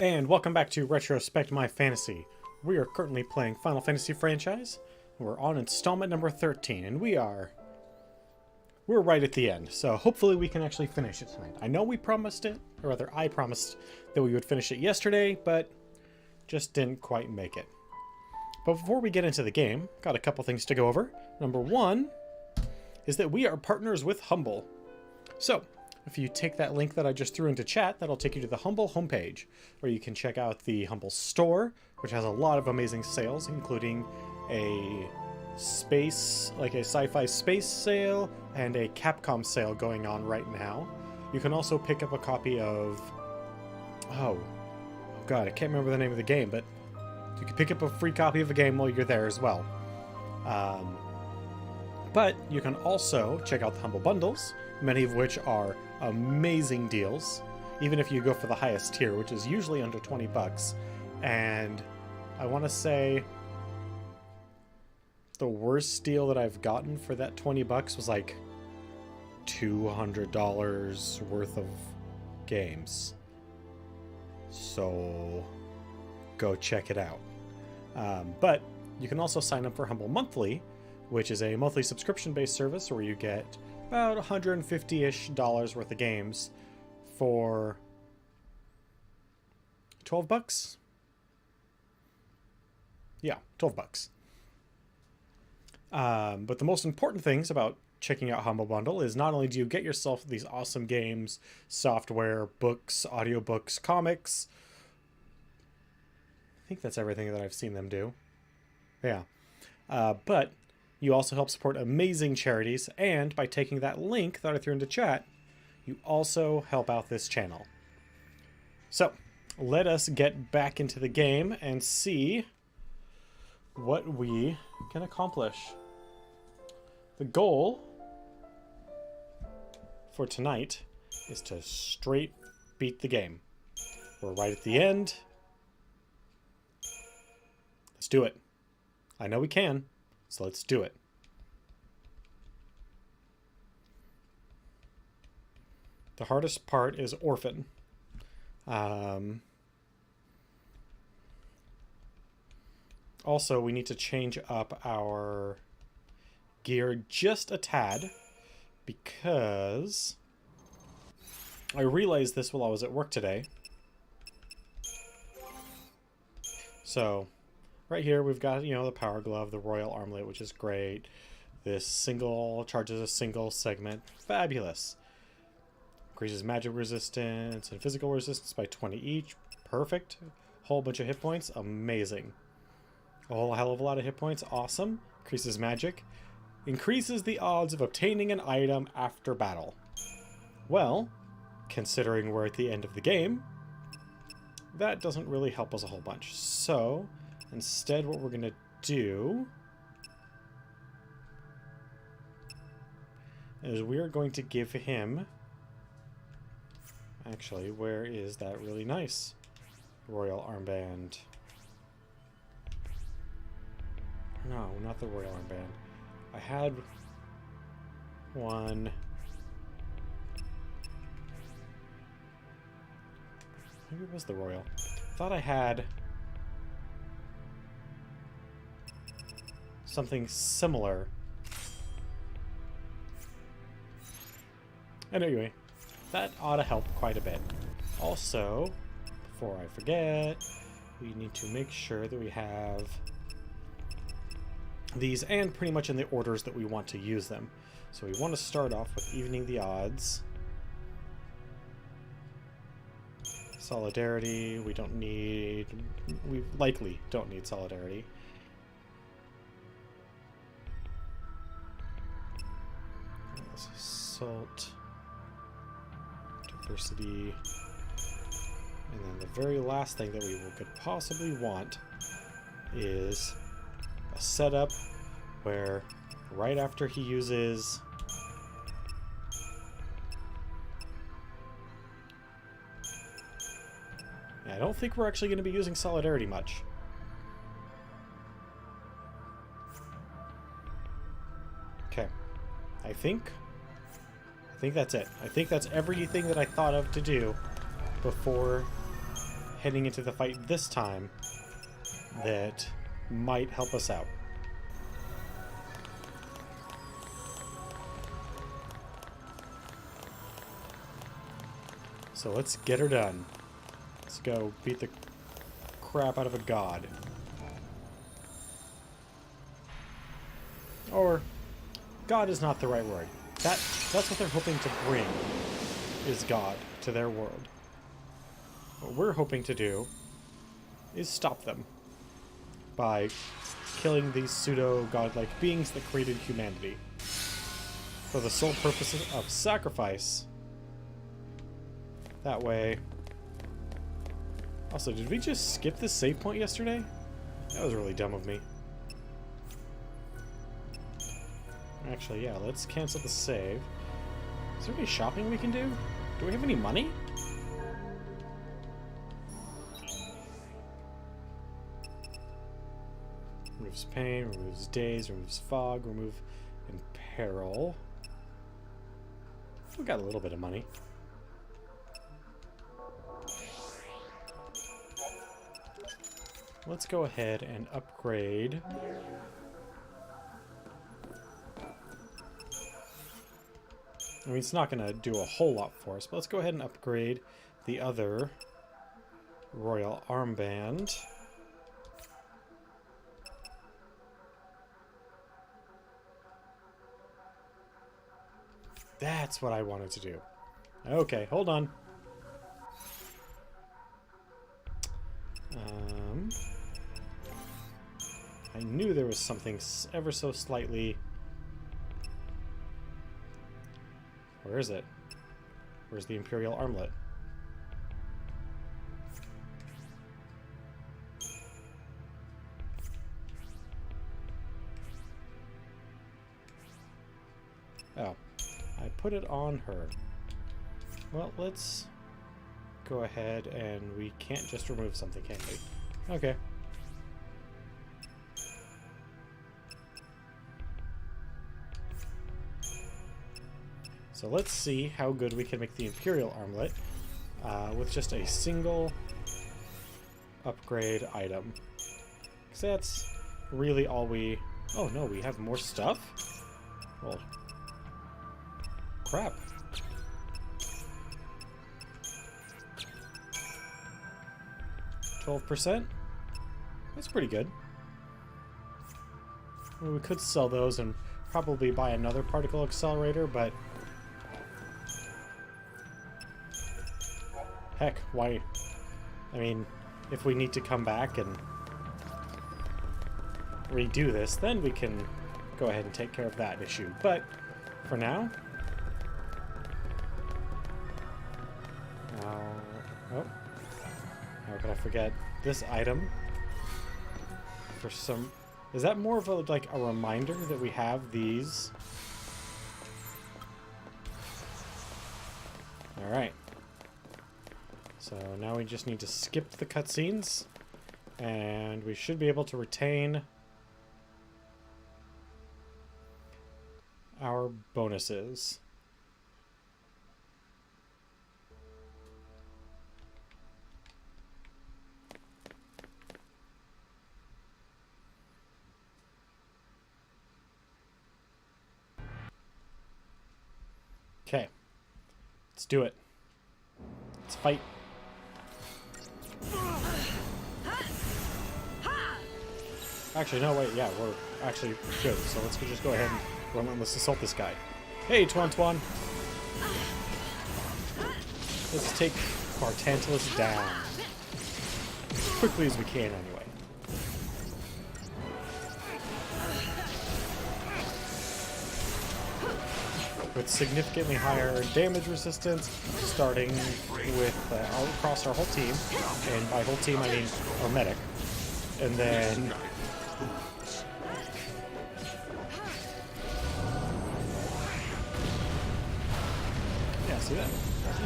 And welcome back to Retrospect My Fantasy. We are currently playing Final Fantasy franchise. We're on installment number 13, and we're right at the end, so hopefully we can actually finish it tonight. I know we promised it, or rather I promised that we would finish it yesterday, but just didn't quite make it. But before we get into the game, got a couple things to go over. Number one is that we are partners with Humble. So, if you take that link that I just threw into chat, that'll take you to the Humble homepage, where you can check out the Humble store, which has a lot of amazing sales, including a sci-fi space sale and a Capcom sale going on right now. You can also pick up a copy of... Oh god, I can't remember the name of the game, but you can pick up a free copy of a game while you're there as well. But you can also check out the Humble bundles, many of which are amazing deals, even if you go for the highest tier, which is usually under 20 bucks. And I want to say the worst deal that I've gotten for that 20 bucks was like $200 worth of games. So go check it out. But you can also sign up for Humble Monthly, which is a monthly subscription-based service where you get about $150-ish worth of games for 12 bucks? Yeah, 12 bucks. But the most important things about checking out Humble Bundle is not only do you get yourself these awesome games, software, books, audiobooks, comics. I think that's everything that I've seen them do. Yeah. But you also help support amazing charities, and by taking that link that I threw into chat, you also help out this channel. So, let us get back into the game and see what we can accomplish. The goal for tonight is to straight beat the game. We're right at the end. Let's do it. I know we can. So let's do it. The hardest part is Orphan. Also, we need to change up our gear just a tad, because I realized this while I was at work today. So right here we've got, the power glove, the royal armlet, which is great. This single charges a single segment. Fabulous. Increases magic resistance and physical resistance by 20 each. Perfect. Whole bunch of hit points. Amazing. A whole hell of a lot of hit points. Awesome. Increases magic. Increases the odds of obtaining an item after battle. Well, considering we're at the end of the game, that doesn't really help us a whole bunch. So instead, what we're going to do is we are going to give him... Actually, where is that really nice royal armband? No, not the royal armband. I had one... Maybe it was the royal. Thought I had something similar. And anyway, that ought to help quite a bit. Also, before I forget, we need to make sure that we have these, and pretty much in the orders that we want to use them. So we want to start off with evening the odds. Solidarity, we likely don't need solidarity. Assault, diversity, and then the very last thing that we could possibly want is a setup where right after he uses I don't think we're actually going to be using solidarity much. Okay. I think that's it. I think that's everything that I thought of to do before heading into the fight this time that might help us out. So let's get her done. Let's go beat the crap out of a god. Or, god is not the right word. That's what they're hoping to bring, is God to their world. What we're hoping to do is stop them by killing these pseudo-godlike beings that created humanity for the sole purpose of sacrifice. That way... Also, did we just skip the save point yesterday? That was really dumb of me. Actually, yeah, let's cancel the save. Is there any shopping we can do? Do we have any money? Removes pain, removes days, removes fog, remove imperil. We got a little bit of money. Let's go ahead and upgrade. I mean, it's not going to do a whole lot for us, but let's go ahead and upgrade the other royal armband. That's what I wanted to do. Okay, hold on. I knew there was something ever so slightly... Where is it? Where's the Imperial Armlet? Oh, I put it on her. Well, let's go ahead and we can't just remove something, can we? Okay. So let's see how good we can make the Imperial Armlet with just a single upgrade item. Because that's really all we... Oh no, we have more stuff? Well, crap. %? That's pretty good. I mean, we could sell those and probably buy another particle accelerator, but... Heck, why? I mean, if we need to come back and redo this, then we can go ahead and take care of that issue. But for now... oh. How could I forget this item? For some... Is that more of a, like, a reminder that we have these? Alright. So now we just need to skip the cutscenes, and we should be able to retain our bonuses. Okay, let's do it. Let's fight. Actually, no, wait, yeah, we're actually good. So let's just go ahead and let's assault this guy. Hey, Twan. Let's take our Tantalus down as quickly as we can, anyway. With significantly higher damage resistance, starting with all across our whole team, and by whole team I mean our medic, and then yeah, see that?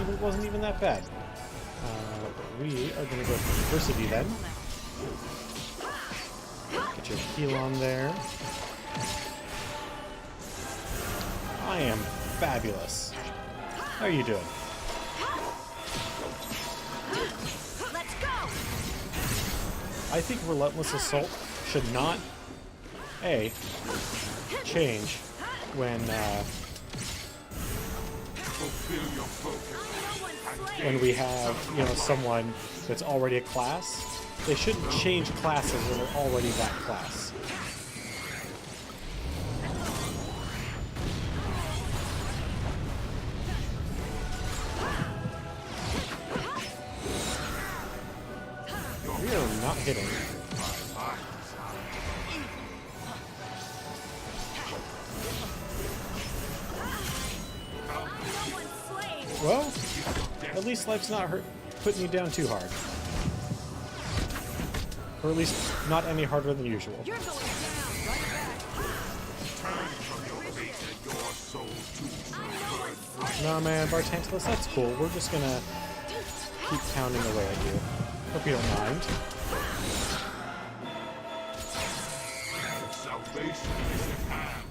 It wasn't even that bad. We are going to go for diversity then. Get your heal on there. I am fabulous. How are you doing? Let's go. I think Relentless Assault should not, A, change when we have, you know, someone that's already a class. They shouldn't change classes when they're already that class. We are not hitting. Well, at least life's not putting you down too hard. Or at least not any harder than usual. Nah, man, Bartantalus, that's cool. We're just gonna keep pounding away at you. Hope you don't mind. Salvation is at hand.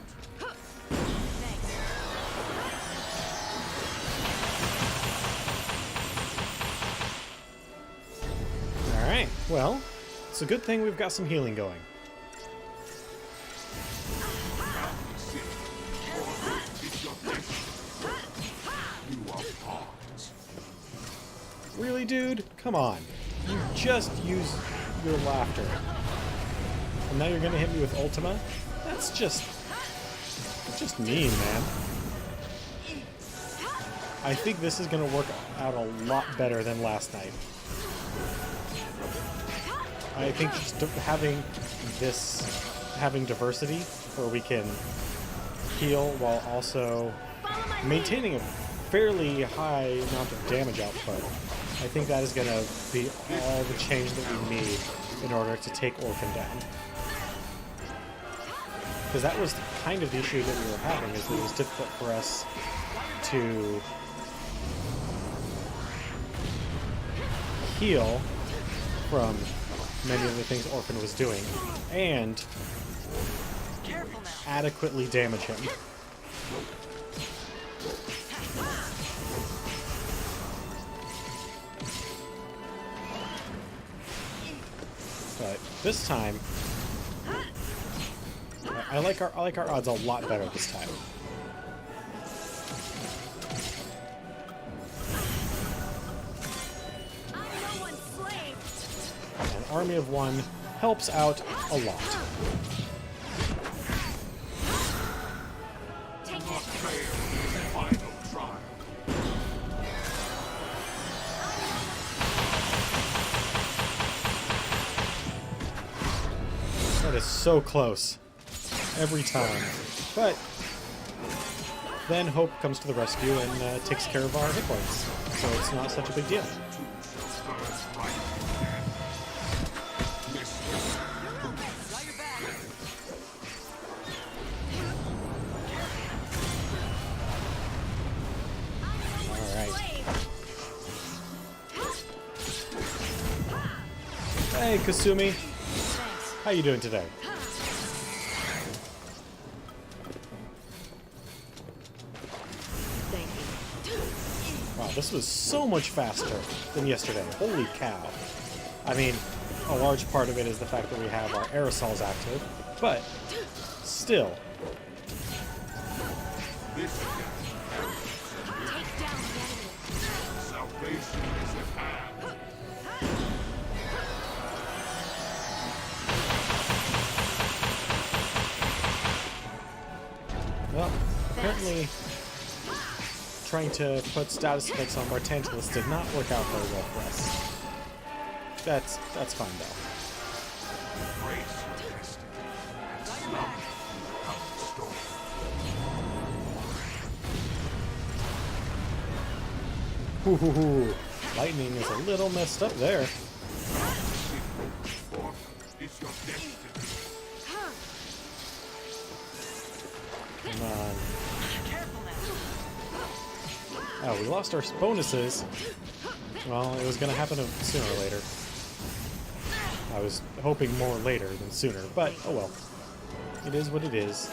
Alright, well, it's a good thing we've got some healing going. Really, dude? Come on. You just used your laughter. And now you're gonna hit me with Ultima? That's just mean, man. I think this is gonna work out a lot better than last night. I think just having diversity where we can heal while also maintaining a fairly high amount of damage output, I think that is going to be all the change that we need in order to take Orphan down. Because that was kind of the issue that we were having, is that it was difficult for us to heal from many of the things Orphan was doing, and adequately damage him. But this time, I like our odds a lot better this time. An army of one helps out a lot. That is so close. Every time. But then Hope comes to the rescue and takes care of our hit points. So it's not such a big deal. Hey, Kasumi. How you doing today? Wow, this was so much faster than yesterday. Holy cow. I mean, a large part of it is the fact that we have our aerosols active, but still. Well, apparently trying to put status effects on Bartantalus did not work out very well for us. That's fine though. Hoo hoo hoo. Lightning is a little messed up there. Come on. Oh, we lost our bonuses. Well, it was going to happen sooner or later. I was hoping more later than sooner, but oh well. It is what it is.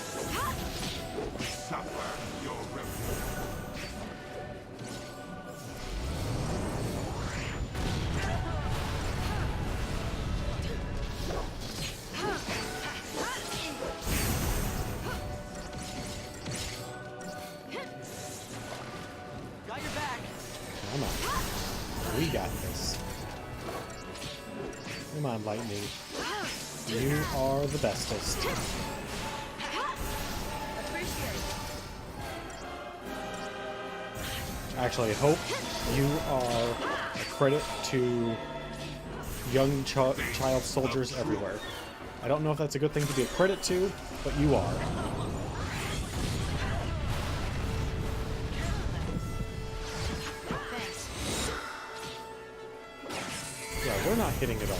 Come on, Lightning. You are the bestest. Actually, I hope you are a credit to young child soldiers everywhere. I don't know if that's a good thing to be a credit to, but you are. Yeah, we're not hitting at all.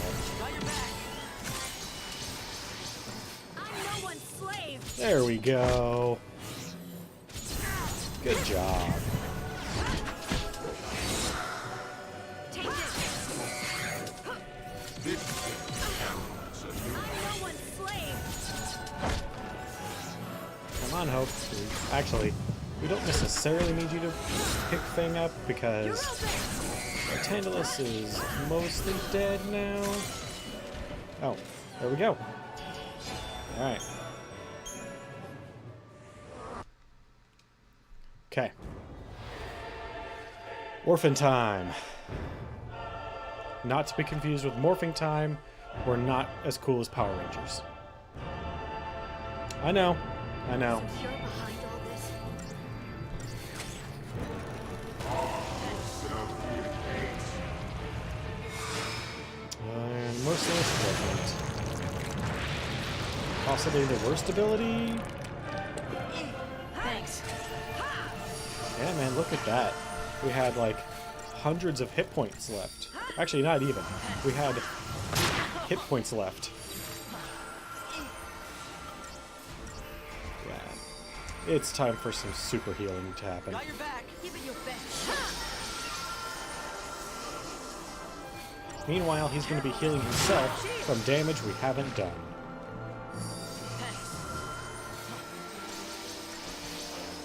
There we go. Good job. Come on, Hope. Actually, we don't necessarily need you to pick Fang up because Tandalus is mostly dead now. Oh, there we go. Alright. Okay. Orphan time. Not to be confused with morphing time. We're not as cool as Power Rangers. I know. I know. And merciless judgment. Possibly the worst ability. Thanks. Yeah, man, look at that. We had like hundreds of hit points left. Actually, not even. We had hit points left. Yeah. It's time for some super healing to happen. Got your back. Give it your best. Meanwhile, he's going to be healing himself from damage we haven't done.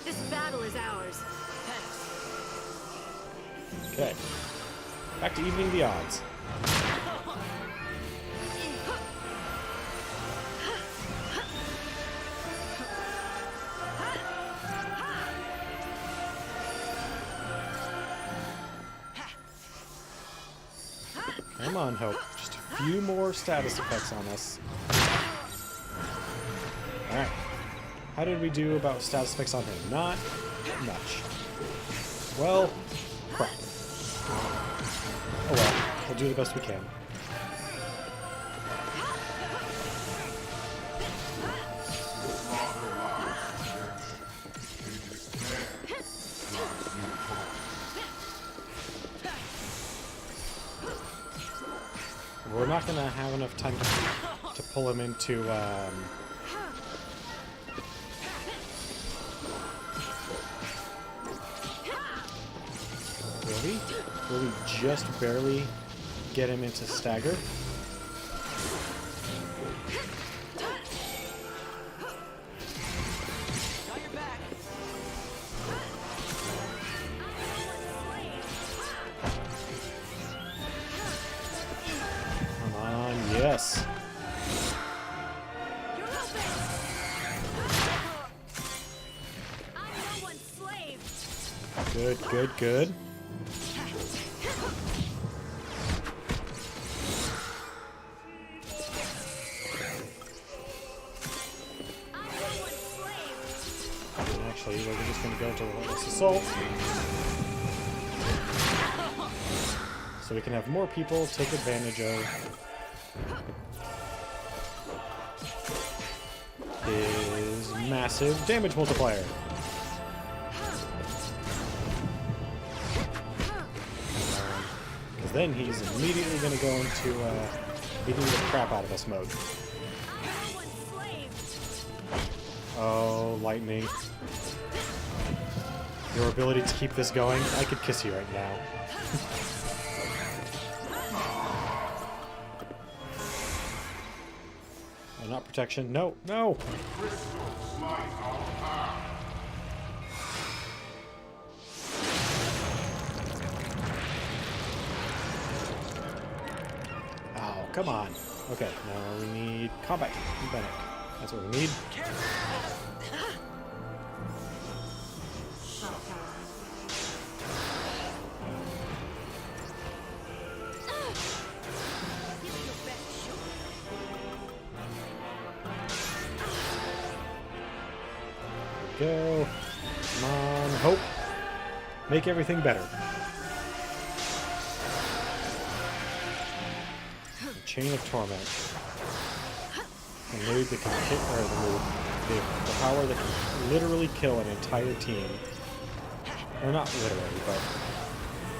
This battle is ours. Okay. Back to evening the odds. Come on, Hope. Just a few more status effects on us. Alright. How did we do about status effects on him? Not much. Well, crap. Oh well, we'll do the best we can. We're not going to have enough time to pull him into, Will we just barely get him into stagger? Come on, yes. Good, good, good. Actually, we're just going to go into this assault. So we can have more people take advantage of his massive damage multiplier. Because then he's immediately going to go into beating the crap out of us mode. Oh, lightning. Your ability to keep this going, I could kiss you right now. Oh, not protection. No, no! Oh, come on. Okay, now we need combat mechanic. That's what we need. go. Come on, hope. Make everything better. Chain of Torment. The mood that can hit, or the mood, the power that can literally kill an entire team. Or not literally, but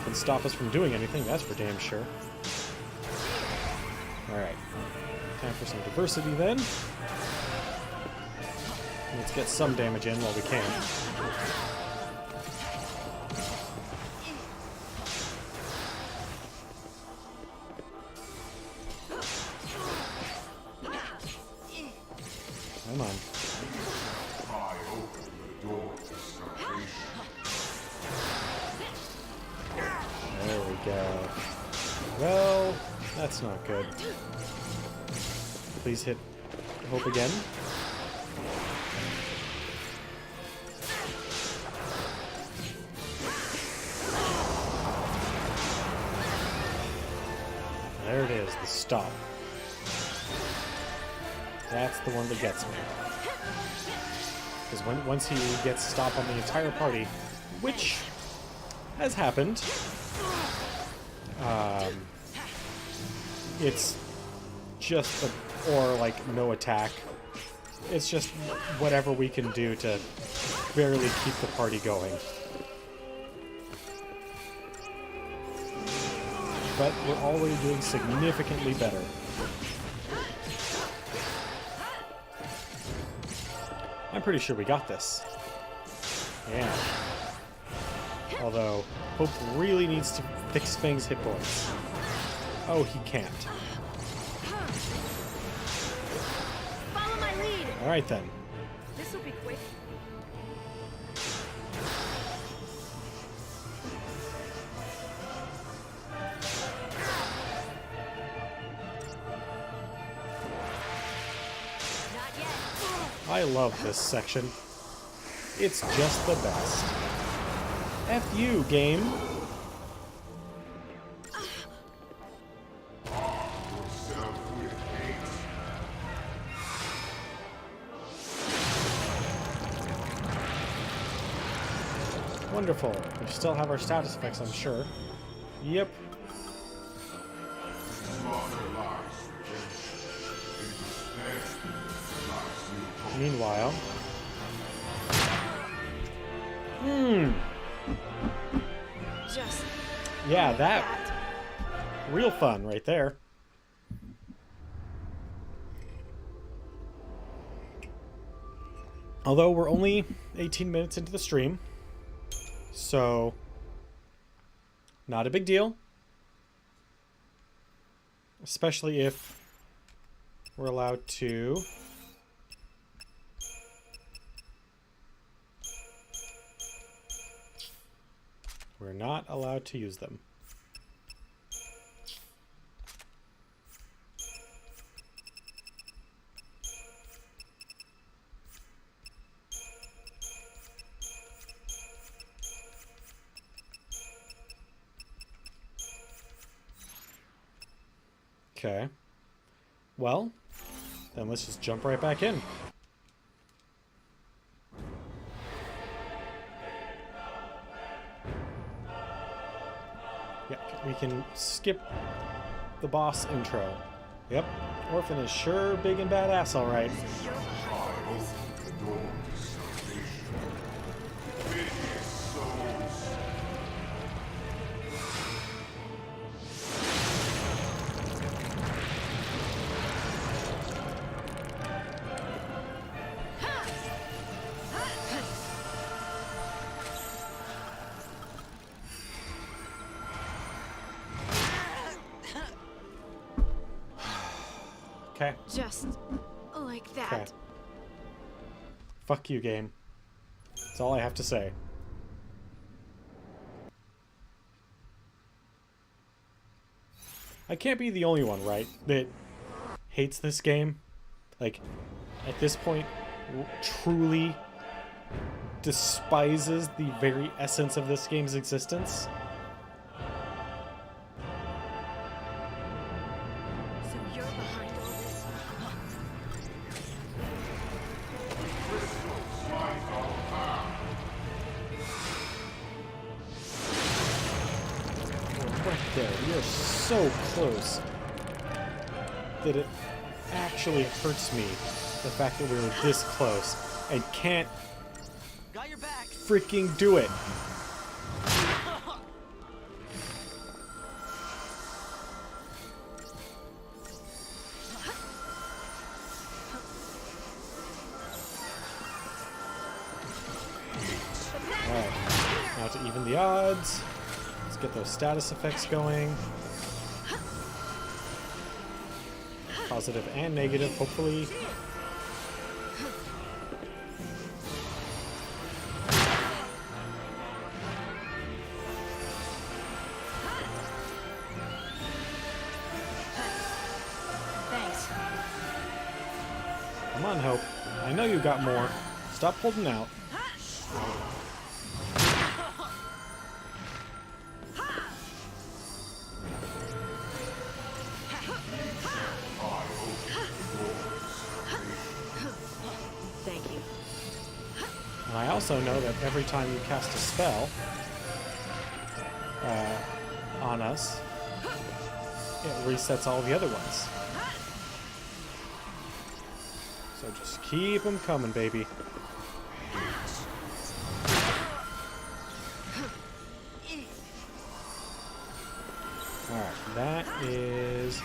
can stop us from doing anything, that's for damn sure. Alright. Time for some diversity then. Let's get some damage in while we can. Come on. I open the door to starvation. There we go. Well, that's not good. Please hit hope again. There it is, the stop. That's the one that gets me. Because once he gets stop on the entire party, which has happened, it's just or like no attack. It's just whatever we can do to barely keep the party going. But we're already doing significantly better. I'm pretty sure we got this. Yeah. Although, Hope really needs to fix Fang's hit points. Oh, he can't. Follow my lead. Alright then. This will be quick. Not yet. I love this section. It's just the best. F you, game. Yourself with hate. Wonderful. We still have our status effects, I'm sure. Yep. Mother lies redemption. Instead lies new hope. Meanwhile... Just Yeah, like that... Real fun right there. Although we're only 18 minutes into the stream, so not a big deal. Especially if we're allowed to... We're not allowed to use them. Okay. Well, then let's just jump right back in. Yeah, we can skip the boss intro. Yep, Orphan is sure big and badass, alright. you're behind this. The door to salvation. Piteous souls. Okay. Just like that. Okay. Fuck you, game. That's all I have to say. I can't be the only one, right, that hates this game. Like, at this point, truly despises the very essence of this game's existence. So you're behind all this. Crystals smite all there. We are so close that it actually hurts me, the fact that we were this close and can't Got your back. freaking do it. Alright, now to even the odds. Let's get those status effects going. Positive and negative, hopefully. Thanks. Come on, Hope. I know you got more. Stop holding out. Thank you. And I also know that every time you cast a spell on us, it resets all the other ones. So just keep them coming, baby. Alright, that is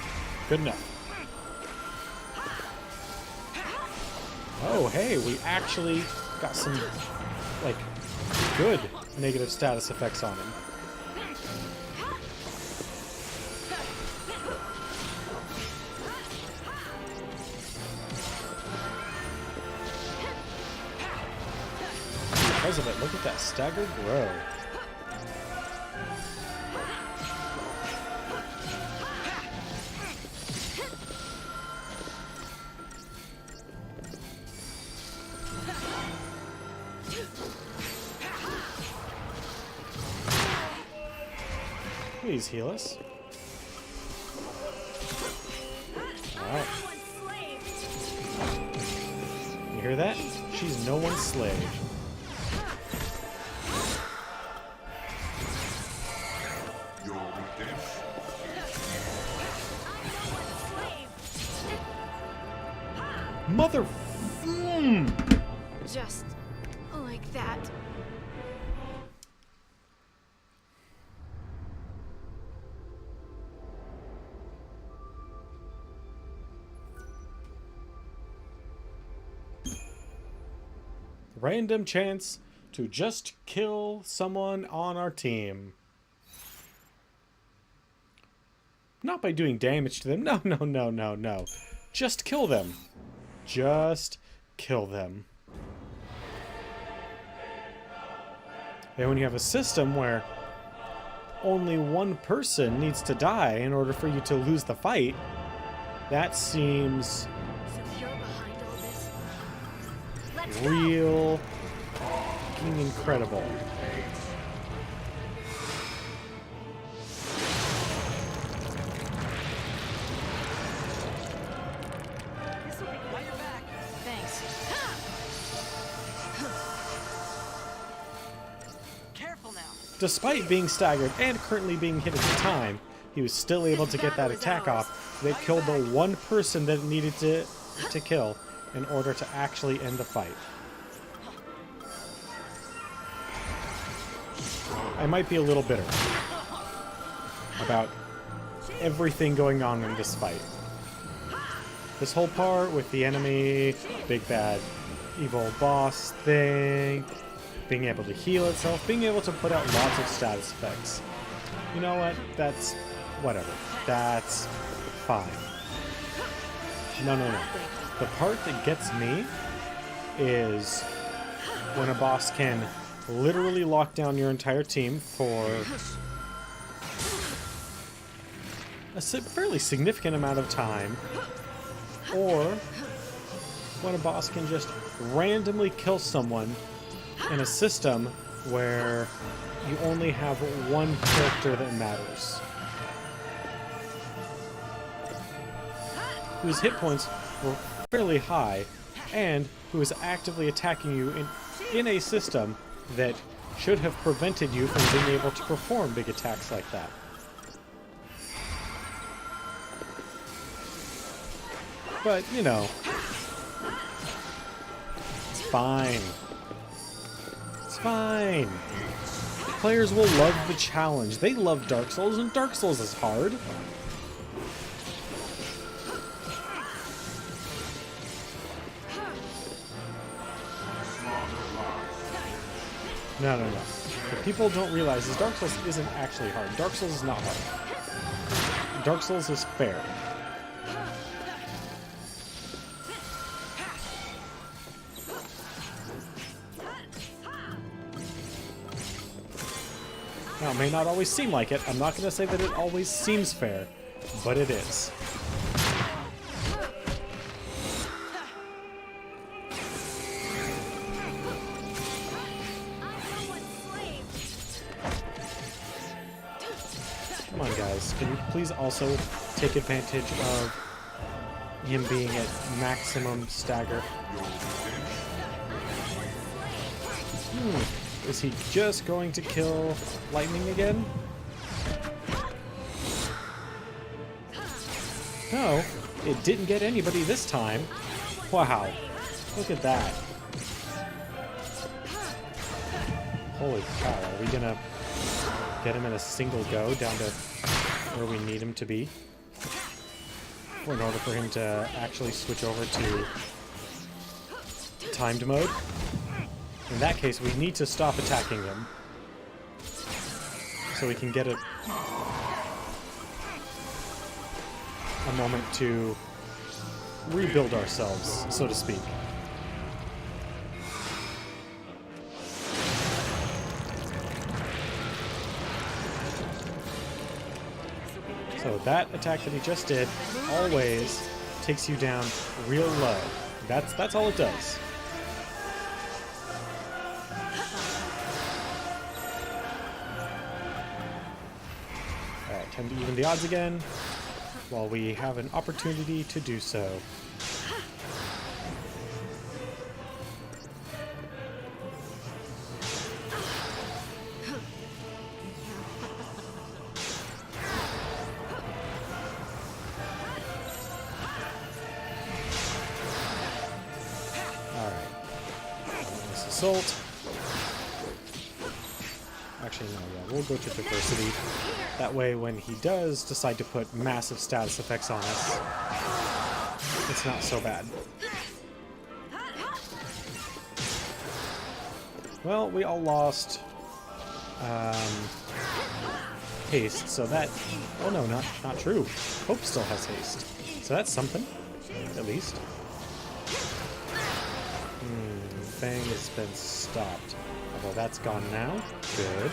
good enough. Oh, hey, we actually got some, like, good negative status effects on him. Because of it, look at that staggered grow. Please heal us. Alright. You hear that? She's no one's slave. Your redemption. Mother... Just like that. Random chance to just kill someone on our team. Not by doing damage to them. No, no, no, no, no. Just kill them. Just kill them. And when you have a system where only one person needs to die in order for you to lose the fight, that seems So you're behind all this? Let's go! real fucking incredible. Got your back. Thanks. Careful now. Despite being staggered and currently being hit at the time, he was still able to get that attack off that killed the one person that it needed to kill in order to actually end the fight. I might be a little bitter about everything going on in this fight. This whole part with the enemy, big bad evil boss thing, being able to heal itself, being able to put out lots of status effects. You know what? That's whatever. That's fine. No, no, no. The part that gets me is when a boss can literally lock down your entire team for a fairly significant amount of time, or when a boss can just randomly kill someone in a system where you only have one character that matters, whose hit points were fairly high, and who is actively attacking you in a system that should have prevented you from being able to perform big attacks like that. But, you know, it's fine. It's fine. Players will love the challenge. They love Dark Souls, and Dark Souls is hard. No. What people don't realize is Dark Souls isn't actually hard. Dark Souls is not hard. Dark Souls is fair. Now, it may not always seem like it. I'm not going to say that it always seems fair, but it is. Come on, guys. Can you please also take advantage of him being at maximum stagger? Is he just going to kill lightning again? No, it didn't get anybody this time. Wow, look at that. Holy cow, are we gonna get him in a single go down to where we need him to be in order for him to actually switch over to timed mode? In that case, we need to stop attacking him so we can get a moment to rebuild ourselves, so to speak. So that attack that he just did always takes you down real low. That's all it does. Alright, time to even the odds again while we have an opportunity to do so. Assault. Actually, no, yeah, we'll go to diversity. That way, when he does decide to put massive status effects on us, it's not so bad. Well, we all lost haste, so that... Oh no, not true. Hope still has haste. So that's something, at least. Fang has been stopped. Although that's gone now. Good.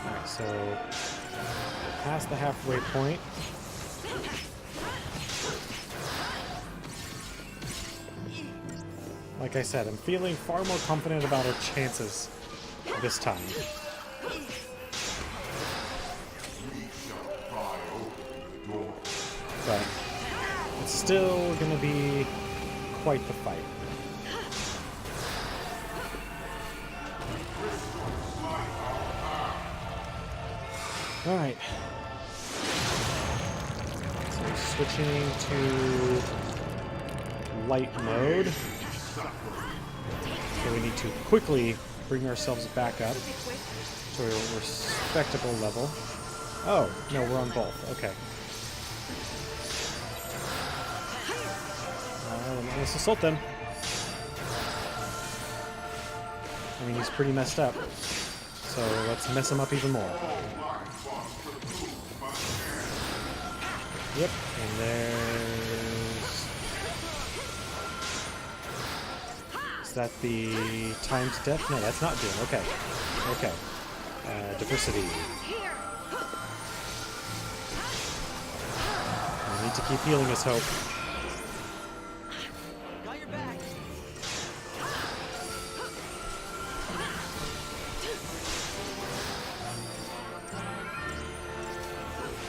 Alright, so past the halfway point. Like I said, I'm feeling far more confident about our chances this time. But it's still going to be quite the fight. Alright. So we're switching to light mode. So we need to quickly bring ourselves back up to a respectable level. Oh, no, we're on both. Okay. Let's assault them. I mean, he's pretty messed up. So let's mess him up even more. Yep, and there's... Is that the timed death? No, that's not Doom. Okay. Okay. Diversity. We need to keep healing his hope.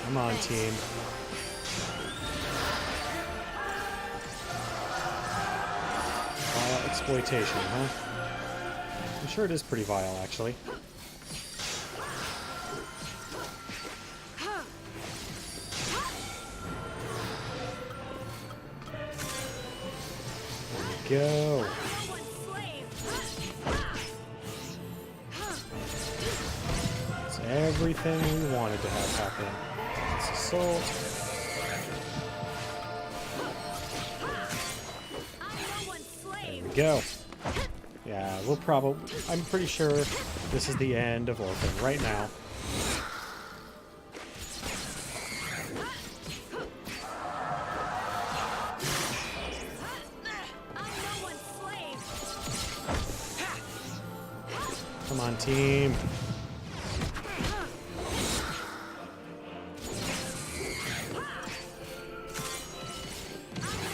Come on, team. Vile exploitation, huh? I'm sure it is pretty vile, actually. go. It's everything we wanted to have happen. It's assault. There we go. Yeah, we'll probably... I'm pretty sure this is the end of Orphan right now. Come on, team.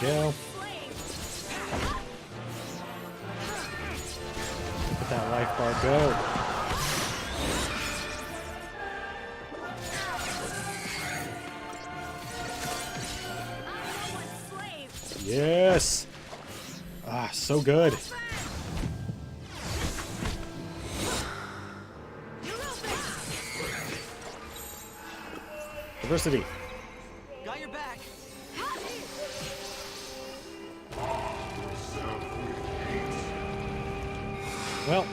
There we go. Let that life bar go. Yes! Ah, so good. Diversity. Got your back. Well.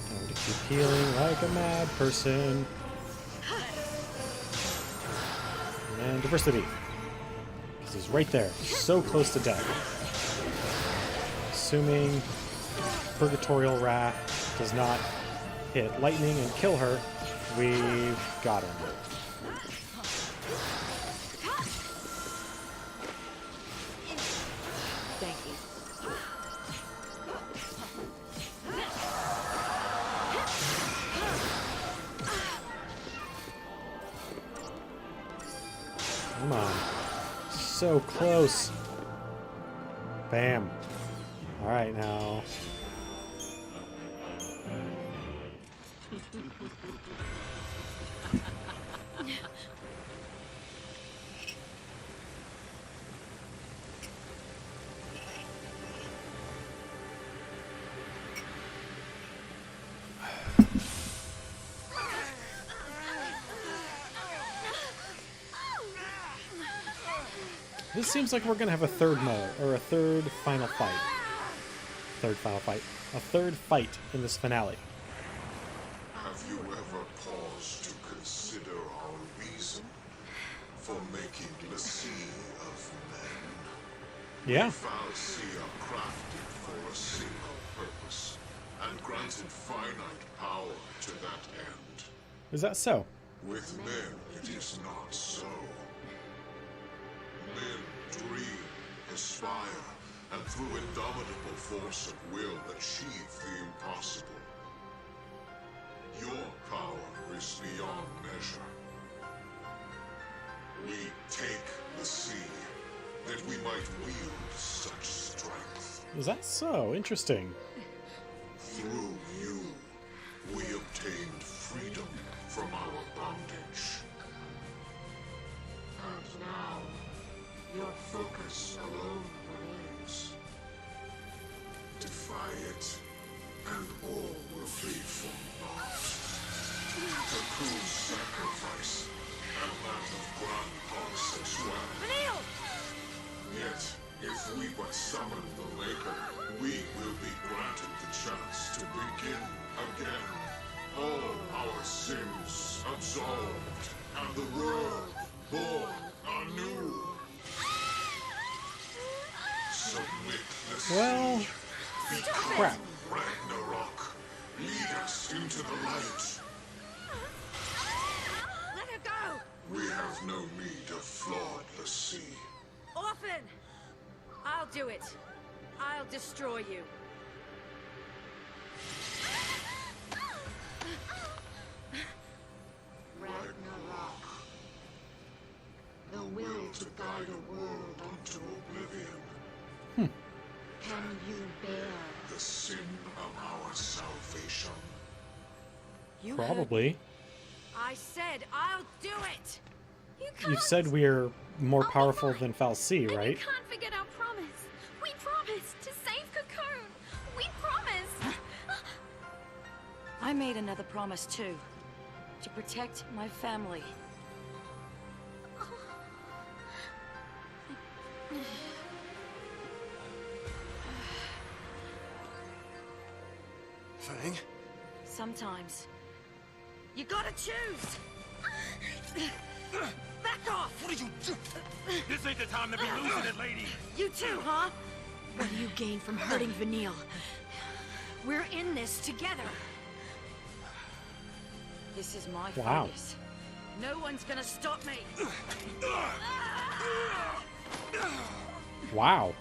Time to keep healing like a mad person. And diversity. Because he's right there. So close to death. Assuming Purgatorial Wrath does not hit lightning and kill her, we've got him. Thank you. Come on. So close. Bam. Alright, now. This seems like we're gonna have a third mode, or a third final fight. Third final fight. A third fight in this finale. Have you ever paused to consider our reason for making the sea of men? Yeah. Fal'Cie are crafted for a single purpose, and granted finite power to that end. Is that so? With men, it is not so. Men dream, aspire, and through indomitable force of will achieve the impossible. Your power is beyond measure. We take the sea, that we might wield such strength. Is that so? Interesting. Through you, we obtained freedom from our bondage. And now, your focus alone remains. Defy it, and all will be for naught. The crew's sacrifice, and that of Grand Pulse as well. Yet, if we but summon the Maker, we will be granted the chance to begin again. All our sins absolved, and the world born anew. Submit the sea. Well, crap. Ragnarok. Lead us into the light. Let her go! We have no need of flawed the sea. Orphan! I'll do it. I'll destroy you. Ragnarok. The will to guide a world unto oblivion. Can you bear? The sin of our salvation. You heard Probably. me. I said I'll do it! You can't. You said we're more powerful than Fal'Cie, And right? you can't forget our promise. We promised to save Cocoon. I made another promise too. To protect my family. Fang? Sometimes. You gotta choose! Back off! What did you do? This ain't the time to be losing it, lady! You too, huh? What do you gain from hurting Vanille? We're in this together. This is my Wow. focus. No one's gonna stop me. Wow.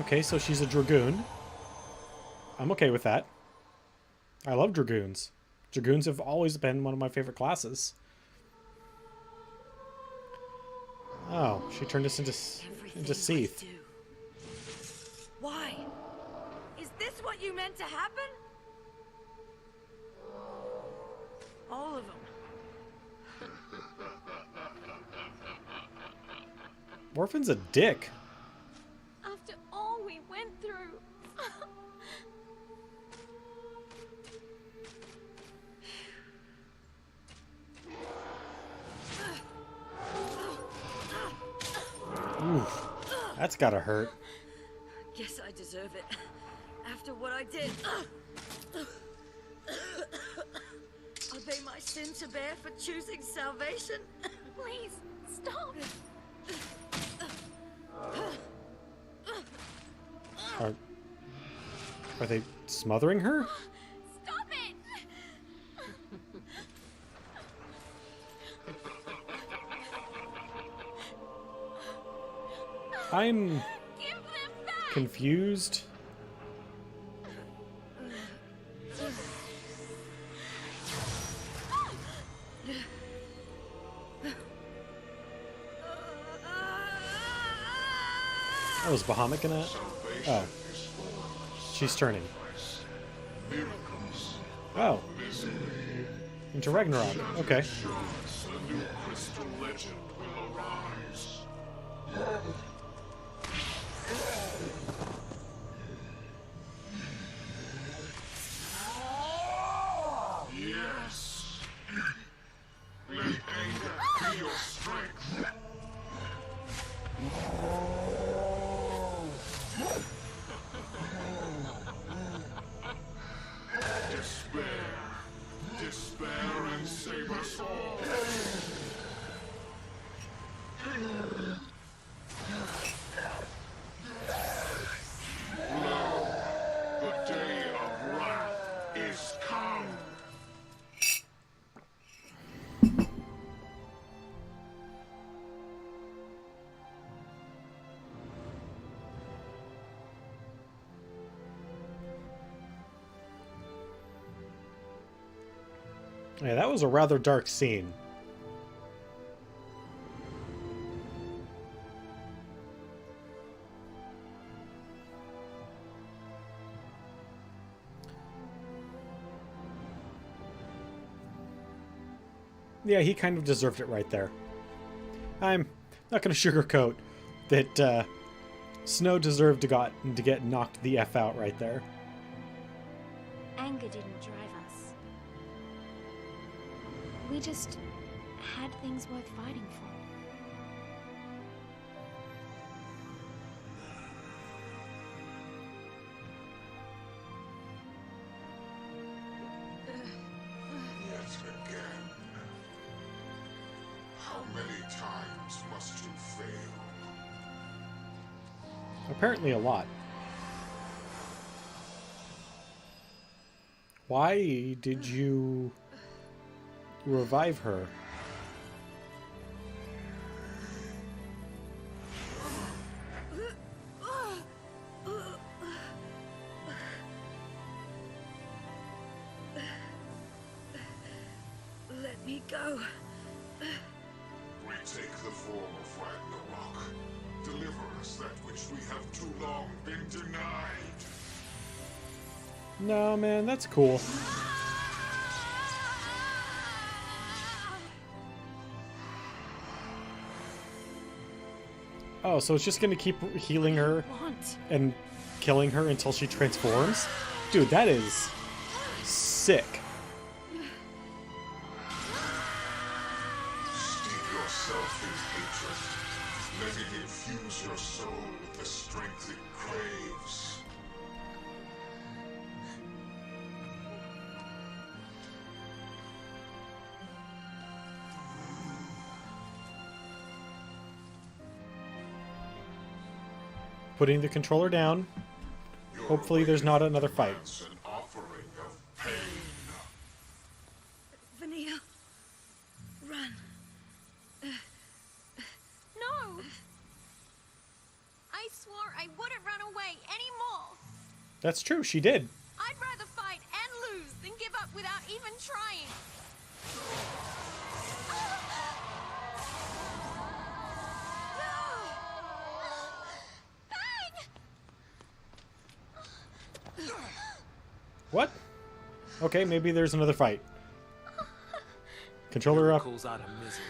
Okay, so she's a dragoon. I'm okay with that. I love dragoons. Dragoons have always been one of my favorite classes. Oh, she turned us into Seath. Why? Is this what you meant to happen? All of them. Orphan's a dick. After all we went through. Oof. That's gotta hurt. Guess I deserve it. After what I did. Are they my sin to bear for choosing salvation? Please, stop. Are they smothering her? Stop it! I'm Give them back! confused. Oh, is Bahamut gonna... Oh. She's turning. Miracles. Oh. Misery. Into Ragnarok. Okay. Assurance a new crystal legend will arise. Yes. Let anger be your strength. Despair. Despair and save us all. Lo, the day of wrath is come. Yeah, that was a rather dark scene. Yeah, he kind of deserved it right there. I'm not going to sugarcoat that Snow deserved to get knocked the F out right there. Anger didn't drive us. We just had things worth fighting for. Yet again. How many times must you fail? Apparently a lot. Why did you revive her? Let me go. Great Take the form of Ragnarok. Deliver us that which we have too long been denied. No, man, that's cool. Oh, so it's just gonna keep healing her Want. and killing her until she transforms? Dude, that is sick. Steep yourself in hatred. Let it infuse your soul with the strength it craves. Putting the controller down. Your Hopefully there's not another fight. awakening's an offering of pain. Vanille. Run. No! I swore I wouldn't run away anymore. That's true, she did. I'd rather fight and lose than give up without even trying. What? Okay, maybe there's another fight. Controller up. Cools out of misery.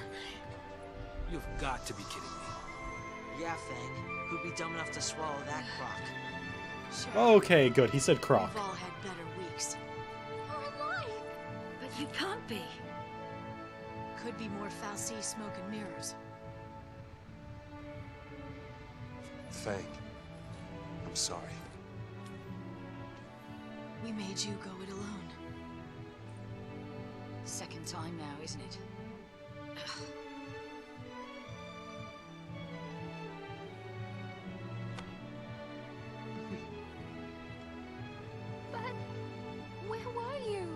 You've got to be kidding me. Yeah, Fang. Who'd be dumb enough to swallow that crock? Sure. Okay, good. He said croc. We've all had better weeks. You're alive. But you can't be. Could be more Fal'Cie smoke and mirrors. Fang, I'm sorry. We made you go it alone. Second time now, isn't it? But where were you?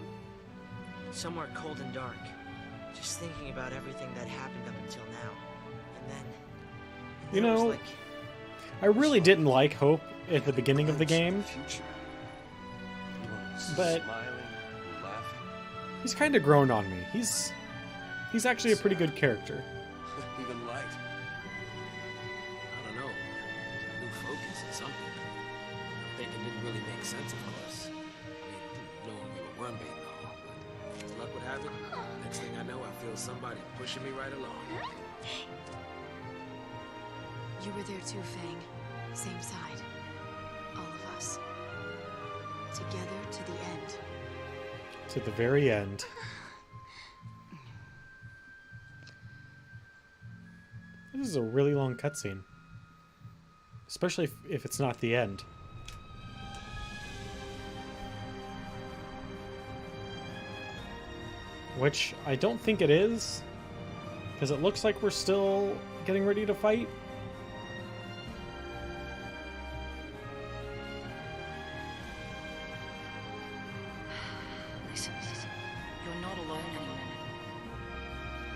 Somewhere cold and dark. Just thinking about everything that happened up until now. And then... You it was know, like... I really didn't like Hope at the beginning of the game, Future. but Smiling, laughing, he's kind of grown on me. He's actually a pretty good character. even light. I don't know. A new focus or something. Thinking didn't really make sense of course. I mean, knowing we were worm bait and all, but as luck would have it, next thing I know, I feel somebody pushing me right along. You were there too, Fang. Same side. All of us. Together to the end. To the very end. This is a really long cutscene. Especially if it's not the end. Which I don't think it is. Because it looks like we're still getting ready to fight. Listen, you're not alone anymore.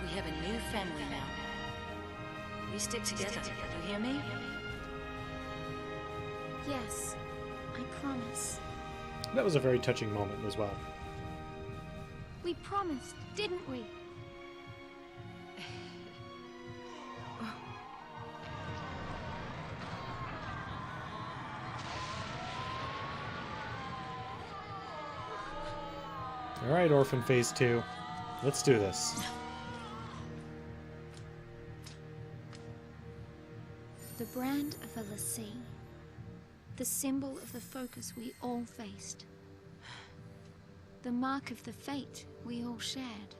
We have a new family now. We stick together. You hear me? Yes, I promise. That was a very touching moment as well. We promised, didn't we? Alright, Orphan Phase 2. Let's do this. The brand of a lassie. The symbol of the focus we all faced. The mark of the fate we all shared.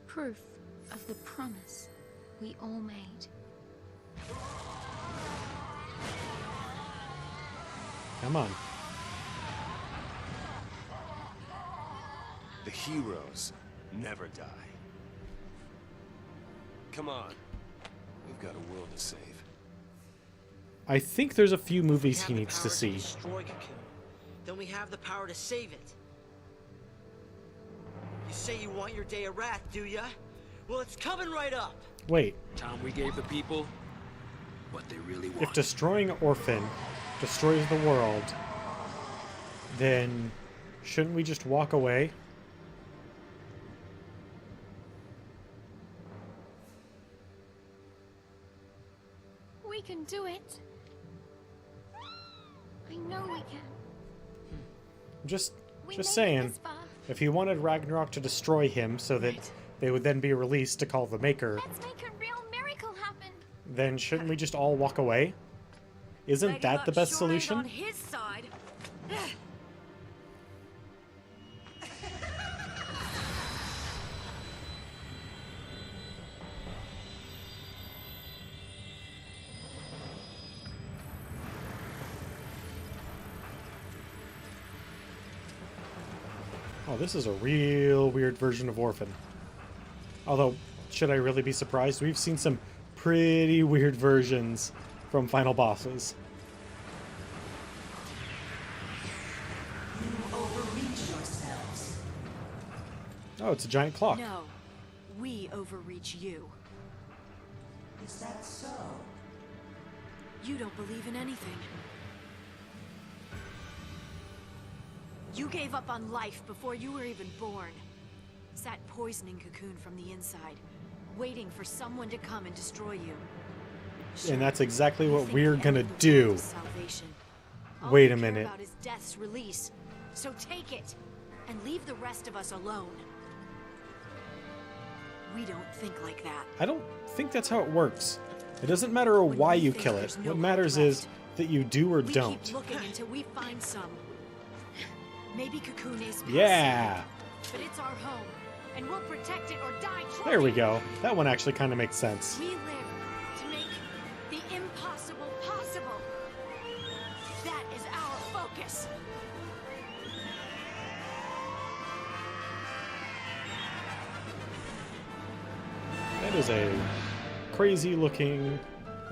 Proof of the promise we all made. Come on. The heroes never die. Come on. We've got a world to save. I think there's a few We movies have he the needs power to see. destroy Cocoon. Then we have the power to save it. You say you want your day of wrath, do ya? Well, it's coming right up. Wait, Time we gave the people what they really want. if destroying Orphan destroys the world, then shouldn't we just walk away? can do it. I know we can. Just We made it saying, this far. if he wanted Ragnarok to destroy him so that they would then be released to call the Maker, Let's make a real miracle happen. then shouldn't we just all walk away? Isn't that the best solution? On his side. Oh, this is a real weird version of Orphan. Although, should I really be surprised? We've seen some pretty weird versions from final bosses. You overreach yourselves. Oh, it's a giant clock. No, we overreach you. Is that so? You don't believe in anything. You gave up on life before you were even born. Sat poisoning Cocoon from the inside, waiting for someone to come and destroy you. And that's exactly you what think we're the gonna end of the do. world is salvation. All Wait you a care minute. about is Death's release. So take it, and leave the rest of us alone. We don't think like that. I don't think that's how it works. It doesn't matter When why we you think kill it. there's no What hope matters is left, that you do or We don't. keep looking until we find some. Maybe Cocoon is past Yeah! it, but it's our home, and we'll protect it or die trying. There we go. That one actually kind of makes sense. We live to make the impossible possible. That is our focus. That is a crazy looking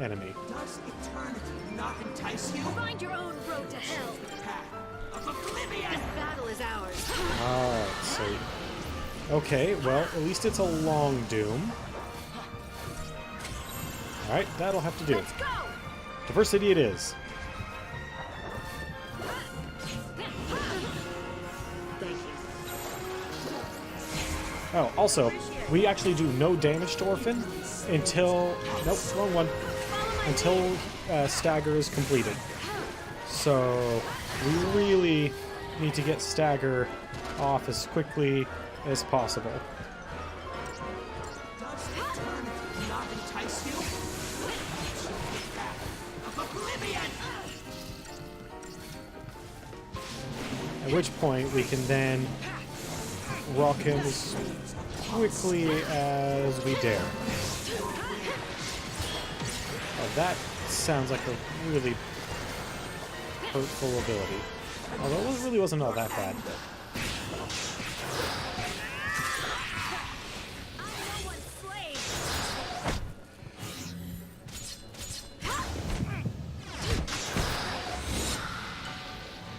enemy. Does eternity not entice you? Find your own road to hell. Path of oblivion! This battle is ours. Alright, so... Okay, well, at least it's a long doom. Alright, that'll have to do. Let's go. Diversity it is. Thank you. Oh, also, we actually do no damage to Orphan until... Nope, wrong one. Until Stagger is completed. So, we really need to get Stagger off as quickly as possible. Does eternity not entice you? Path of oblivion! At which point we can then rock him as quickly as we dare. Oh, that sounds like a really hurtful ability. Although it really wasn't all that bad.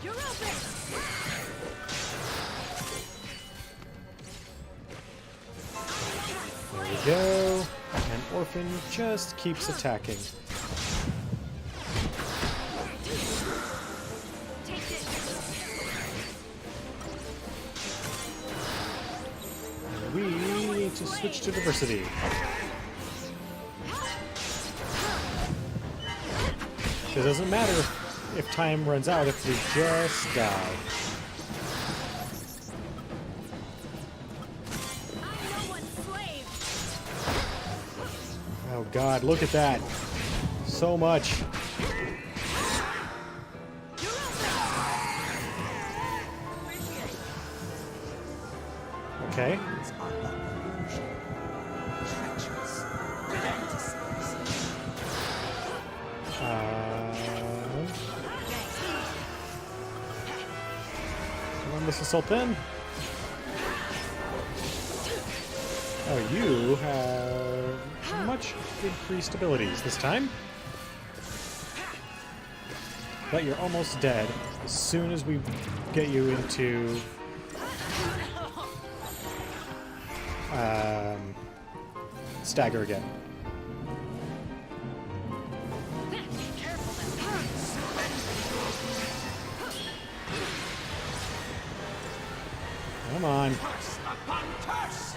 You're open. There we go. And Orphan just keeps attacking. Take this. We need to switch to diversity. It doesn't matter if time runs out if we just die. I'm no one's slave. Oh god, look at that. So much. You're open. Okay. These are but illusion. Treacherous fantasies. Run this assault then. Oh, you have much increased abilities this time. But you're almost dead as soon as we get you into Stagger again. Come on. Curse upon curse!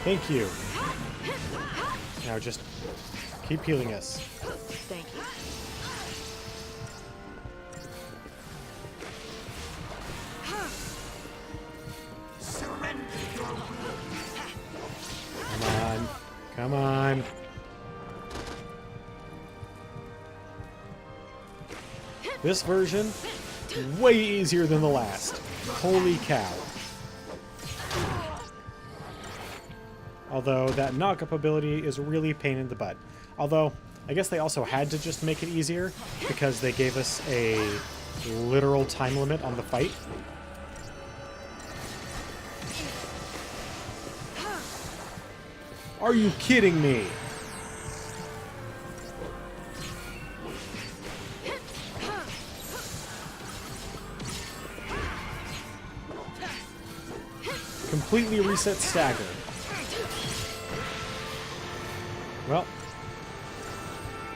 Thank you. Now just keep healing us. Thank you. Surrender your will. Come on. Come on. This version, way easier than the last. Holy cow. Although that knock-up ability is really a pain in the butt. Although, I guess they also had to just make it easier because they gave us a literal time limit on the fight. Are you kidding me? Completely reset stagger. Well,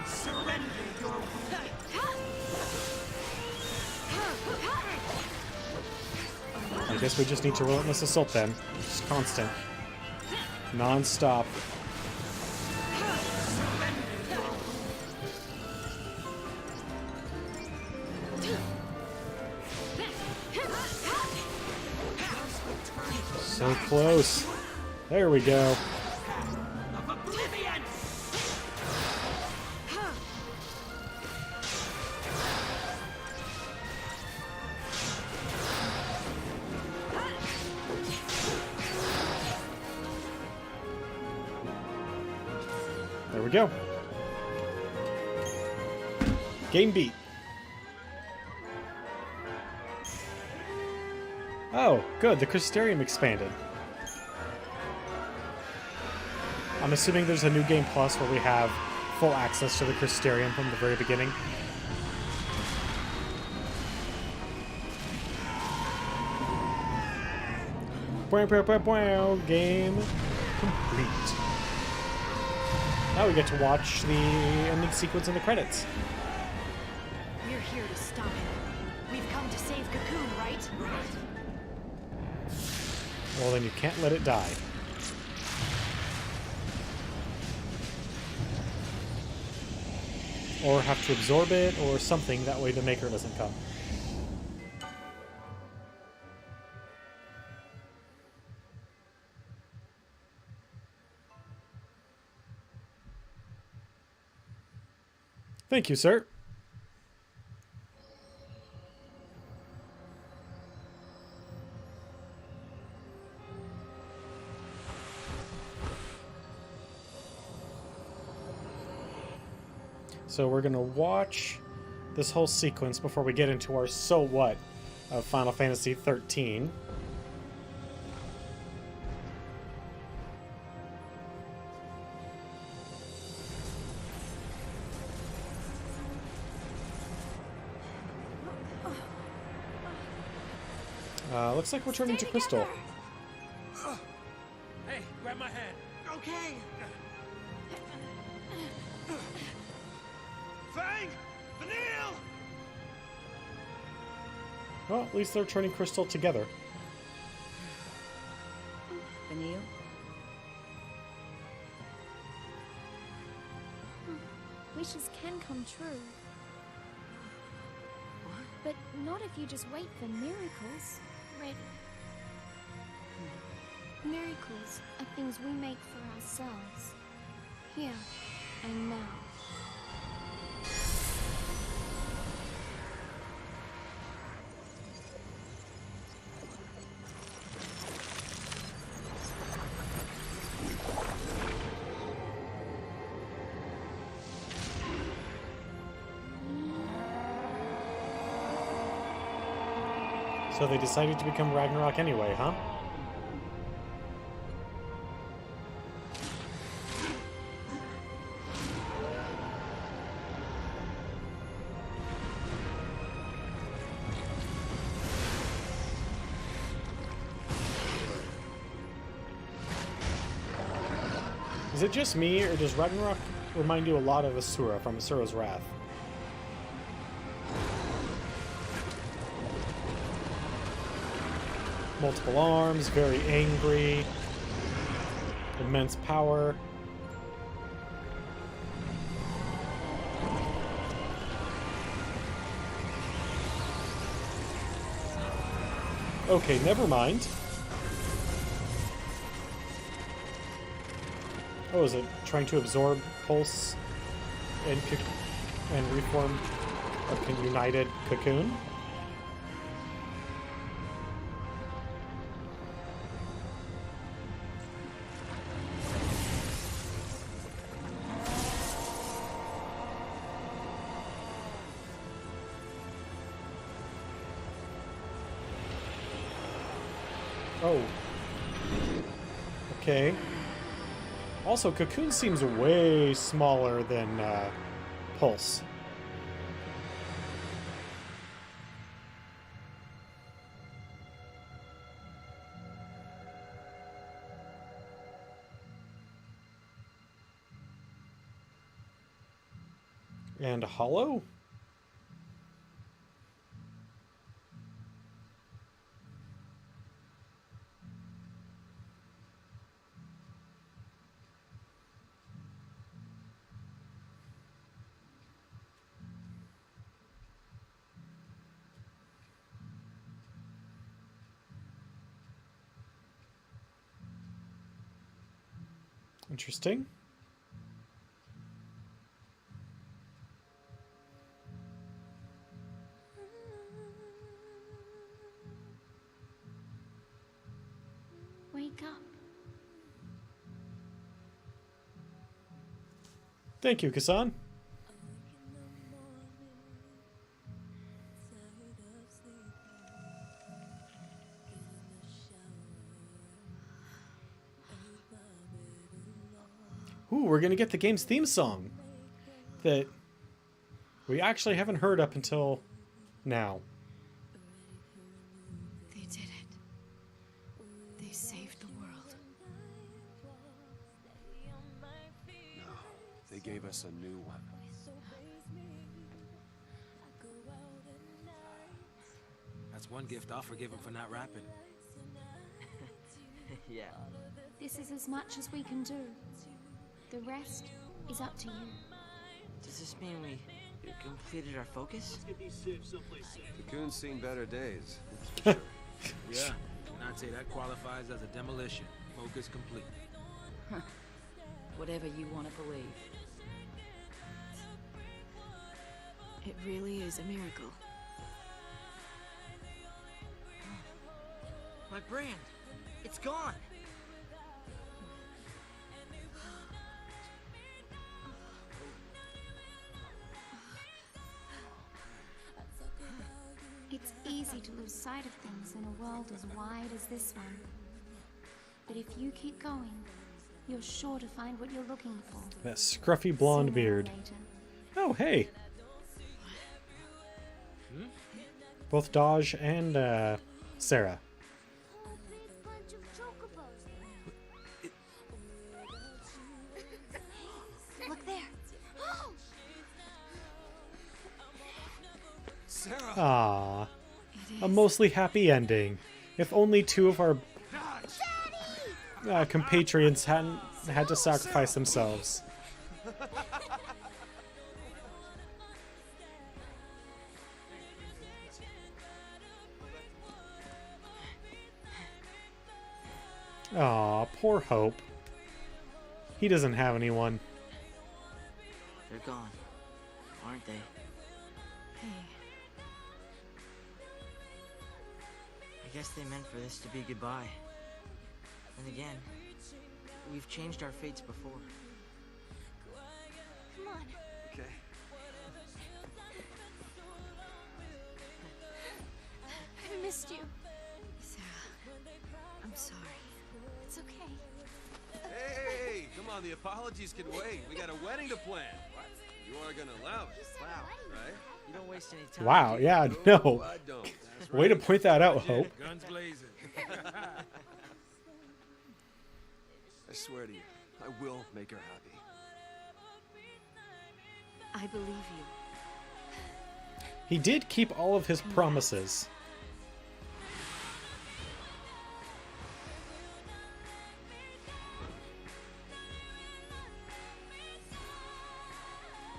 Surrender your will. I guess we just need to relentless assault then. Just constant. Non-stop. So close. There we go. Of oblivion. There we go. Game beat. Oh, good. The Crystarium expanded. I'm assuming there's a new game plus where we have full access to the Crystarium from the very beginning. Game complete. Now we get to watch the ending sequence in the credits. We're here to stop him. We've come to save Cocoon, right? Well, then you can't let it die. Or have to absorb it, or something, that way the Maker doesn't come. Thank you, sir. So we're gonna watch this whole sequence before we get into our so what of Final Fantasy 13. Looks like we're turning to Crystal. Hey, grab my hand. Okay. Fang! Vanille! Well, at least they're turning Crystal together. Vanille? Wishes can come true. But not if you just wait for miracles. Red. Miracles are things we make for ourselves. Here and now. So they decided to become Ragnarok anyway, huh? Is it just me, or does Ragnarok remind you a lot of Asura from Asura's Wrath? Multiple arms, very angry, immense power. Okay, never mind. Oh, is it trying to absorb Pulse and reform a united Cocoon? Oh. Okay. Also, Cocoon seems way smaller than Pulse. And Hollow? Interesting. Wake up. Thank you, Kasan. Ooh, we're gonna get the game's theme song that we actually haven't heard up until now. They did it. They saved the world. No, they gave us a new one. That's one gift I'll forgive him for not rapping. Yeah. This is as much as we can do. The rest is up to you. Does this mean we completed our focus? Cocoon's seen better days. Yeah, and I'd say that qualifies as a demolition. Focus complete. Whatever you want to believe. It really is a miracle. My brand! It's gone! It's easy to lose sight of things in a world as wide as this one. But if you keep going, you're sure to find what you're looking for. That scruffy blonde Sooner or beard. later. Oh, hey. Both Dodge and Sarah. Look there. Sarah! Ah, a mostly happy ending. If only two of our compatriots hadn't had to sacrifice themselves. Aw, poor Hope. He doesn't have anyone. They're gone, aren't they? Hey, I guess they meant for this to be goodbye. And again, we've changed our fates before. Come on. Okay. I missed you. Sarah, I'm sorry. It's okay. Hey, come on, the apologies can wait. We got a wedding to plan. What? You are gonna allow it. Wow. Right? You don't waste any time. Wow, do you? yeah, No, no. I don't. Way to point that out, Hope. Guns blazing. I swear to you, I will make her happy. I believe you. He did keep all of his promises.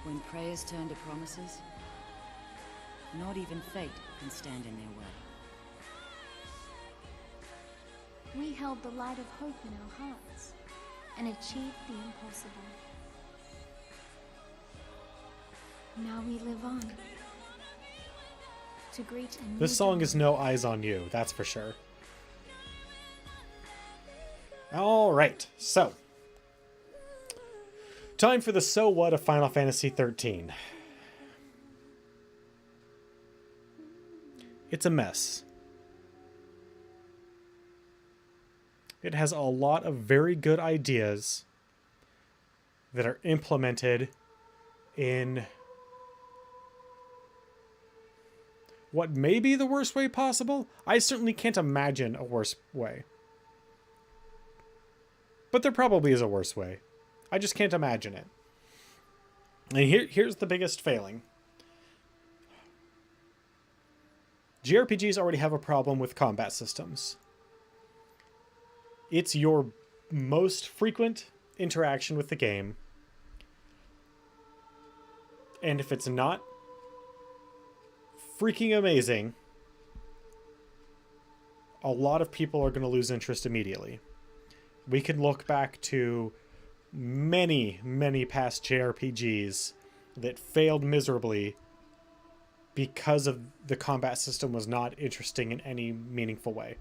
When prayers turn to promises, not even fate can stand in their way. We held the light of hope in our hearts and achieved the impossible. Now we live on to greet a new This song is dawn. no Eyes on You, that's for sure. Alright, so. Time for the So What of Final Fantasy 13. It's a mess. It has a lot of very good ideas that are implemented in what may be the worst way possible. I certainly can't imagine a worse way. But there probably is a worse way. I just can't imagine it. And here's the biggest failing. JRPGs already have a problem with combat systems. It's your most frequent interaction with the game. And if it's not freaking amazing, a lot of people are going to lose interest immediately. We can look back to many, many past JRPGs that failed miserably because of the combat system was not interesting in any meaningful way.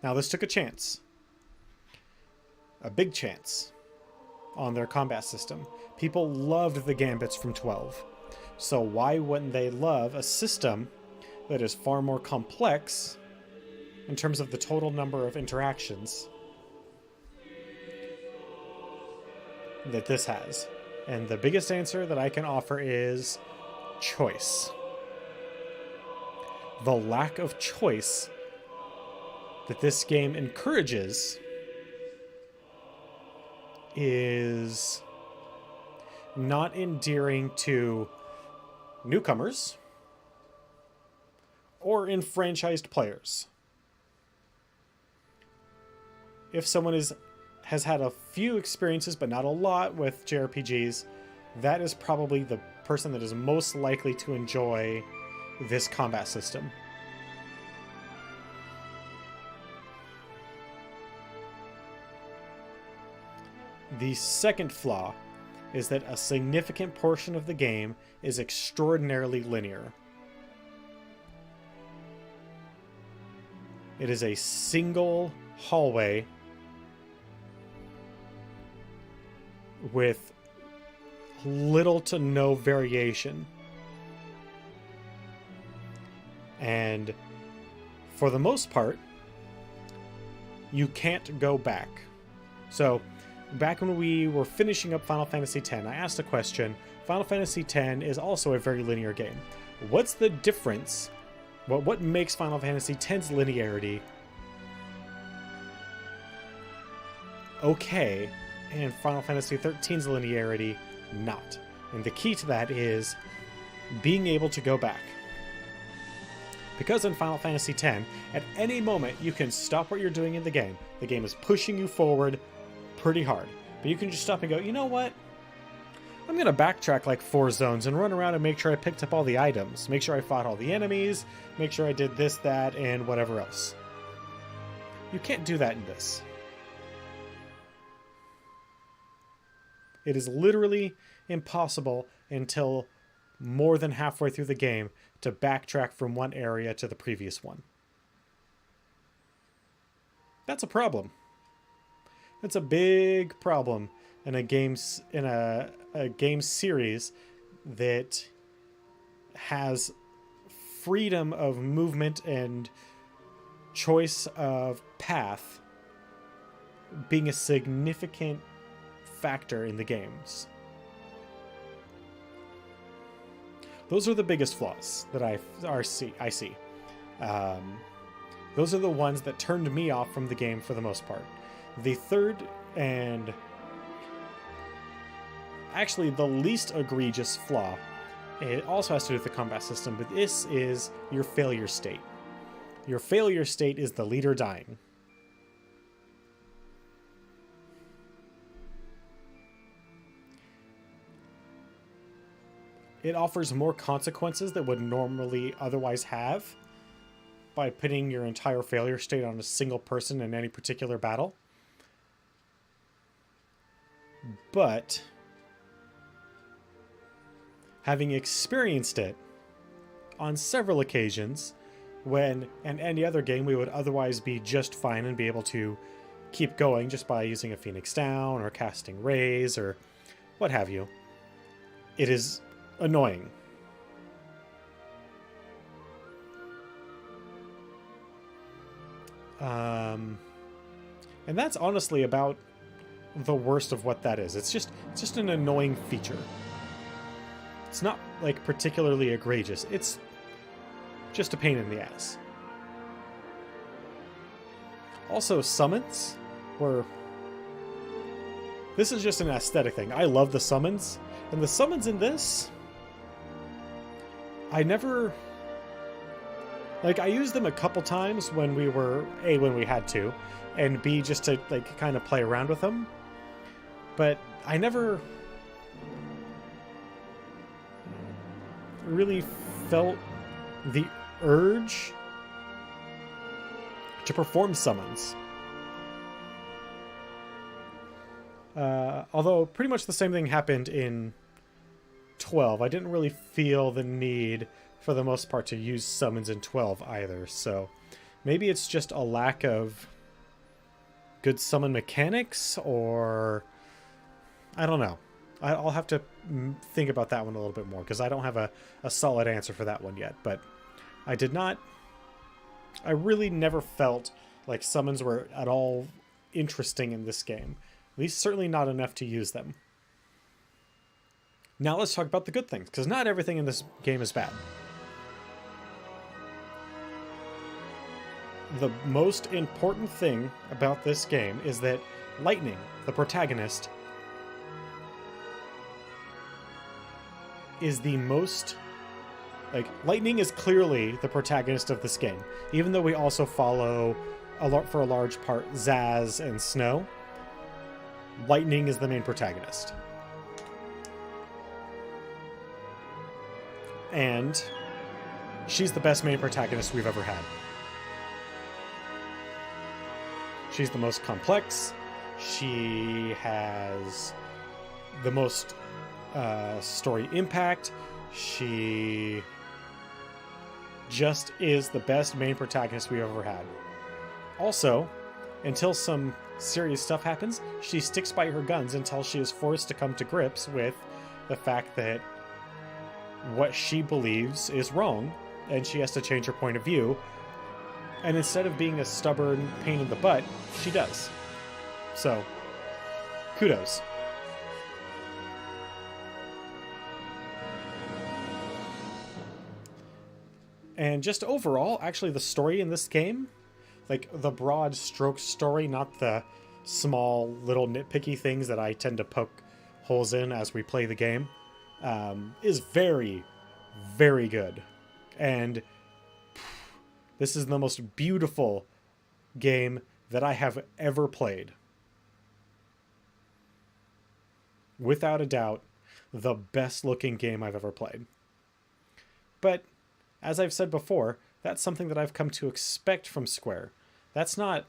Now, this took a chance. A big chance on their combat system. People loved the gambits from 12. So why wouldn't they love a system that is far more complex in terms of the total number of interactions that this has? And the biggest answer that I can offer is choice. The lack of choice that this game encourages is not endearing to newcomers or enfranchised players. If someone has had a few experiences but not a lot with JRPGs, that is probably the person that is most likely to enjoy this combat system. The second flaw is that a significant portion of the game is extraordinarily linear. It is a single hallway with little to no variation. And for the most part, you can't go back. So, back when we were finishing up Final Fantasy X, I asked a question. Final Fantasy X is also a very linear game. What's the difference? What makes Final Fantasy X's linearity okay, and Final Fantasy XIII's linearity not? And the key to that is being able to go back. Because in Final Fantasy X, at any moment you can stop what you're doing in the game. The game is pushing you forward pretty hard. But you can just stop and go, you know what? I'm going to backtrack like 4 zones and run around and make sure I picked up all the items. Make sure I fought all the enemies. Make sure I did this, that, and whatever else. You can't do that in this. It is literally impossible until more than halfway through the game to backtrack from one area to the previous one. That's a problem. That's a big problem in a game series that has freedom of movement and choice of path being a significant factor in the games. Those are the biggest flaws that I see. Those are the ones that turned me off from the game for the most part. The third and actually the least egregious flaw, it also has to do with the combat system, but this is your failure state. Your failure state is the leader dying. It offers more consequences that would normally otherwise have, by putting your entire failure state on a single person in any particular battle. But having experienced it on several occasions, when in any other game we would otherwise be just fine and be able to keep going just by using a Phoenix Down or casting Rays or what have you, it is annoying. And that's honestly about the worst of what that is. It's just an annoying feature. It's not like particularly egregious. It's just a pain in the ass. Also, summons were... This is just an aesthetic thing. I love the summons. And the summons in this... I never... Like, I used them a couple times when we were... A, when we had to. And B, just to, like, kind of play around with them. But I never... really felt the urge to perform summons. Although pretty much the same thing happened in 12. I didn't really feel the need for the most part to use summons in 12 either, so maybe it's just a lack of good summon mechanics, or I don't know. I'll have to think about that one a little bit more, because I don't have a solid answer for that one yet. But I really never felt like summons were at all interesting in this game. At least certainly not enough to use them. Now let's talk about the good things, because not everything in this game is bad. The most important thing about this game is that Lightning, the protagonist, is the most... Like, Lightning is clearly the protagonist of this game. Even though we also follow, for a large part, Zaz and Snow, Lightning is the main protagonist. And she's the best main protagonist we've ever had. She's the most complex. She has the most story impact. She just is the best main protagonist we've ever had. Also, until some serious stuff happens, she sticks by her guns until she is forced to come to grips with the fact that what she believes is wrong, and she has to change her point of view. And instead of being a stubborn pain in the butt, she does. So, kudos. And just overall, actually the story in this game, like the broad stroke story, not the small little nitpicky things that I tend to poke holes in as we play the game, is very, very good. And this is the most beautiful game that I have ever played. Without a doubt, the best looking game I've ever played. But, as I've said before, that's something that I've come to expect from Square. That's not...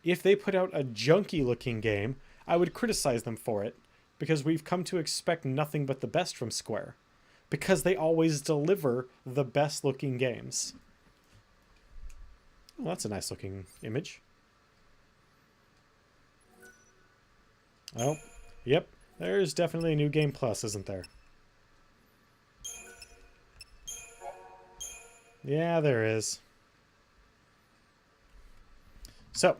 If they put out a junky looking game, I would criticize them for it, because we've come to expect nothing but the best from Square. Because they always deliver the best looking games. Well, that's a nice looking image. Oh, yep. There's definitely a new game plus, isn't there? Yeah, there is. So,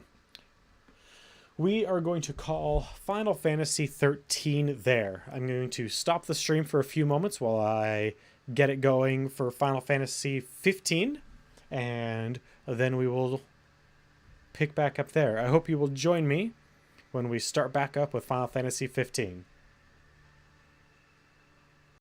we are going to call Final Fantasy 13 there. I'm going to stop the stream for a few moments while I get it going for Final Fantasy 15, and then we will pick back up there. I hope you will join me when we start back up with Final Fantasy 15.